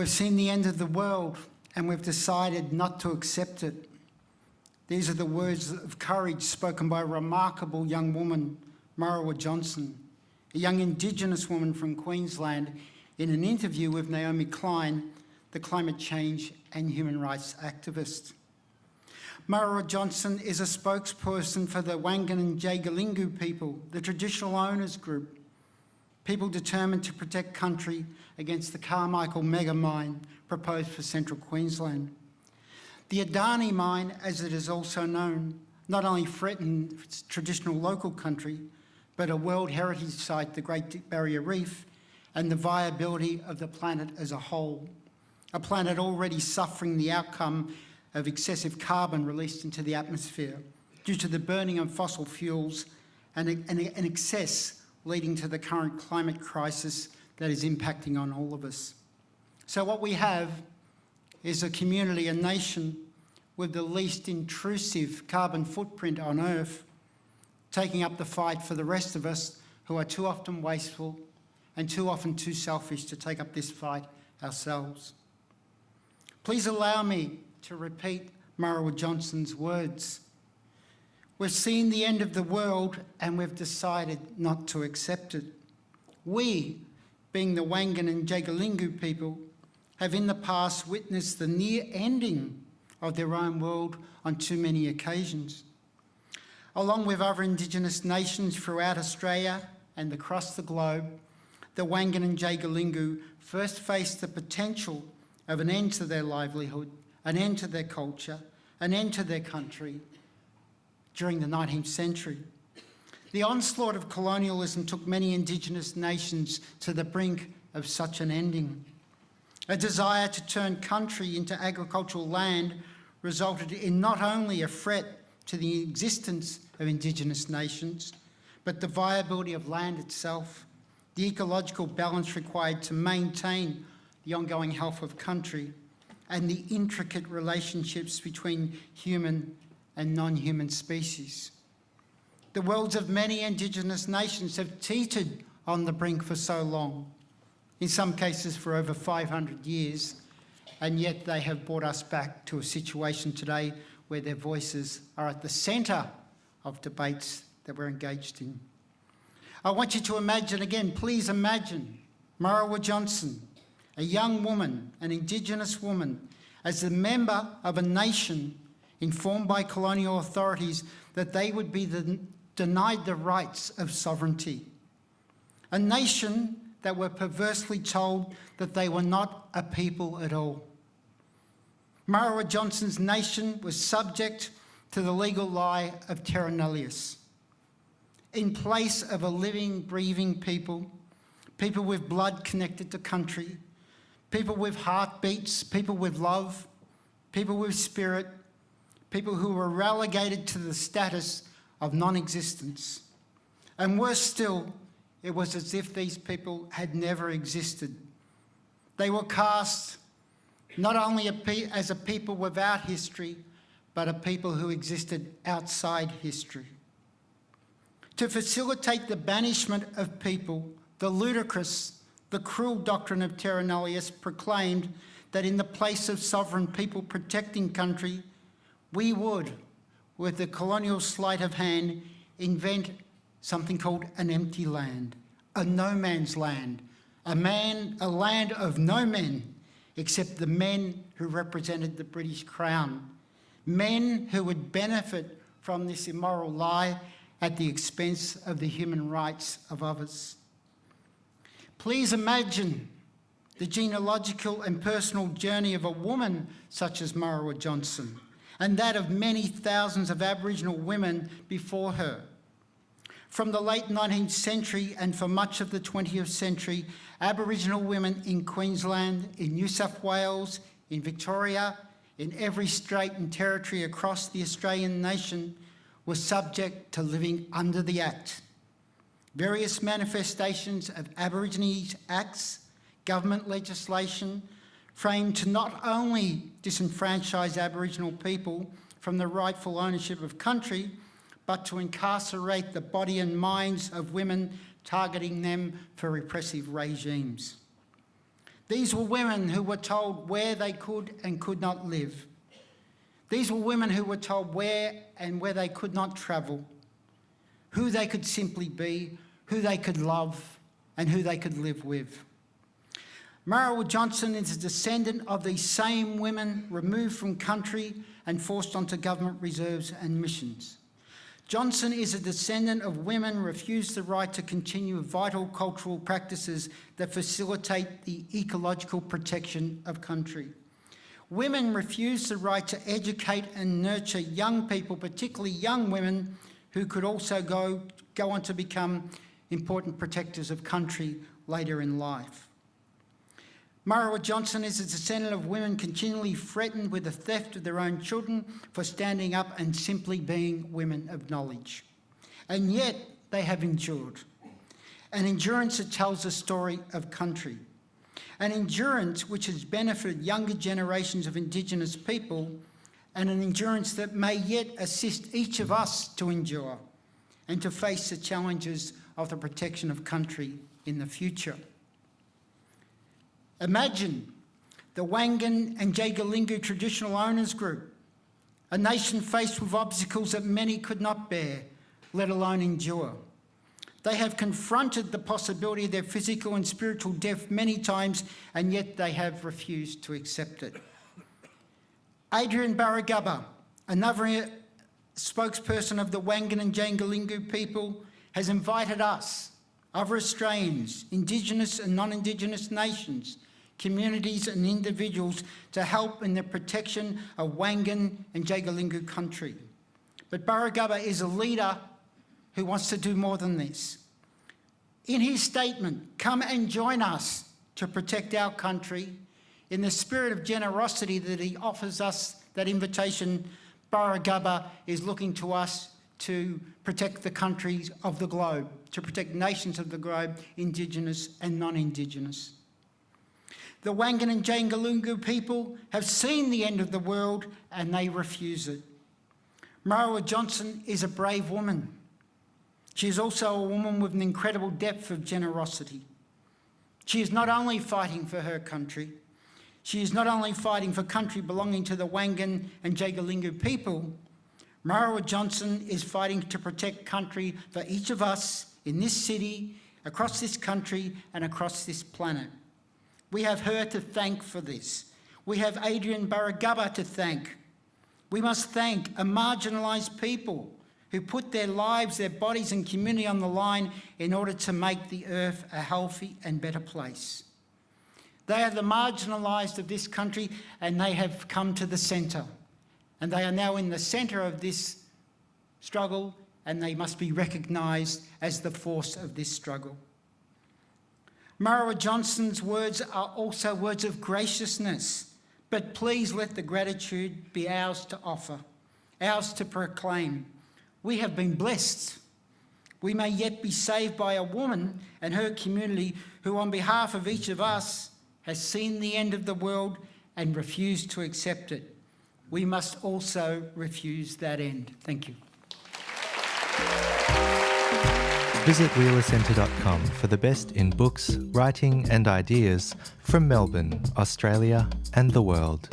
We've seen the end of the world and we've decided not to accept it. These are the words of courage spoken by a remarkable young woman, Marwa Johnson, a young Indigenous woman from Queensland, in an interview with Naomi Klein, the climate change and human rights activist. Marwa Johnson is a spokesperson for the Wangan and Jagalingou people, the traditional owners group, people determined to protect country against the Carmichael mega mine proposed for central Queensland. The Adani mine, as it is also known, not only threatened its traditional local country, but a World Heritage Site, the Great Barrier Reef, and the viability of the planet as a whole. A planet already suffering the outcome of excessive carbon released into the atmosphere due to the burning of fossil fuels and an excess leading to the current climate crisis that is impacting on all of us. So what we have is a community, a nation with the least intrusive carbon footprint on Earth, taking up the fight for the rest of us who are too often wasteful and too often too selfish to take up this fight ourselves. Please allow me to repeat Marwa Johnson's words. We've seen the end of the world and we've decided not to accept it. We, being the Wangan and Jagalingou people, have in the past witnessed the near ending of their own world on too many occasions. Along with other Indigenous nations throughout Australia and across the globe, the Wangan and Jagalingou first faced the potential of an end to their livelihood, an end to their culture, an end to their country during the 19th century. The onslaught of colonialism took many Indigenous nations to the brink of such an ending. A desire to turn country into agricultural land resulted in not only a threat to the existence of Indigenous nations, but the viability of land itself, the ecological balance required to maintain the ongoing health of country, and the intricate relationships between human and non-human species. The worlds of many Indigenous nations have teetered on the brink for so long, in some cases for over 500 years, and yet they have brought us back to a situation today where their voices are at the centre of debates that we're engaged in. I want you to imagine again, please imagine Marwa Johnson, a young woman, an Indigenous woman, as a member of a nation informed by colonial authorities that they would be denied the rights of sovereignty. A nation that were perversely told that they were not a people at all. Marwa Johnson's nation was subject to the legal lie of terra nullius. In place of a living, breathing people, people with blood connected to country, people with heartbeats, people with love, people with spirit, people who were relegated to the status of non-existence. And worse still, it was as if these people had never existed. They were cast not only as a people without history, but a people who existed outside history. To facilitate the banishment of people, the ludicrous, the cruel doctrine of terra nullius proclaimed that in the place of sovereign people protecting country, we would, with the colonial sleight of hand, invent something called an empty land, a no man's land, a land of no men, except the men who represented the British Crown, men who would benefit from this immoral lie at the expense of the human rights of others. Please imagine the genealogical and personal journey of a woman such as Marwa Johnson, and that of many thousands of Aboriginal women before her. From the late 19th century and for much of the 20th century, Aboriginal women in Queensland, in New South Wales, in Victoria, in every state and territory across the Australian nation were subject to living under the Act. Various manifestations of Aborigines Acts, government legislation, framed to not only disenfranchise Aboriginal people from the rightful ownership of country, but to incarcerate the body and minds of women, targeting them for repressive regimes. These were women who were told where they could and could not live. These were women who were told where they could not travel, who they could simply be, who they could love, and who they could live with. Marwa Johnson is a descendant of these same women removed from country and forced onto government reserves and missions. Johnson is a descendant of women refused the right to continue vital cultural practices that facilitate the ecological protection of country. Women refused the right to educate and nurture young people, particularly young women, who could also go on to become important protectors of country later in life. Marwa Johnson is a descendant of women continually threatened with the theft of their own children for standing up and simply being women of knowledge. And yet they have endured. An endurance that tells the story of country. An endurance which has benefited younger generations of Indigenous people, and an endurance that may yet assist each of us to endure and to face the challenges of the protection of country in the future. Imagine the Wangan and Jagalingou traditional owners group, a nation faced with obstacles that many could not bear, let alone endure. They have confronted the possibility of their physical and spiritual death many times, and yet they have refused to accept it. Adrian Barragubba, another spokesperson of the Wangan and Jagalingou people, has invited us, other Australians, Indigenous and non-Indigenous nations, communities and individuals to help in the protection of Wangan and Jagalingou country. But Barragubba is a leader who wants to do more than this. In his statement, "Come and join us to protect our country," in the spirit of generosity that he offers us that invitation, Barragubba is looking to us to protect the countries of the globe, to protect nations of the globe, Indigenous and non-Indigenous. The Wangan and Jagalingou people have seen the end of the world and they refuse it. Marwa Johnson is a brave woman. She is also a woman with an incredible depth of generosity. She is not only fighting for her country, she is not only fighting for country belonging to the Wangan and Jagalingou people, Marwa Johnson is fighting to protect country for each of us in this city, across this country and across this planet. We have her to thank for this. We have Adrian Barragubba to thank. We must thank a marginalised people who put their lives, their bodies and community on the line in order to make the earth a healthy and better place. They are the marginalised of this country and they have come to the centre. And they are now in the centre of this struggle and they must be recognised as the force of this struggle. Marwa Johnson's words are also words of graciousness, but please let the gratitude be ours to offer, ours to proclaim. We have been blessed. We may yet be saved by a woman and her community who, on behalf of each of us, has seen the end of the world and refused to accept it. We must also refuse that end. Thank you. Visit wheelercentre.com for the best in books, writing and ideas from Melbourne, Australia and the world.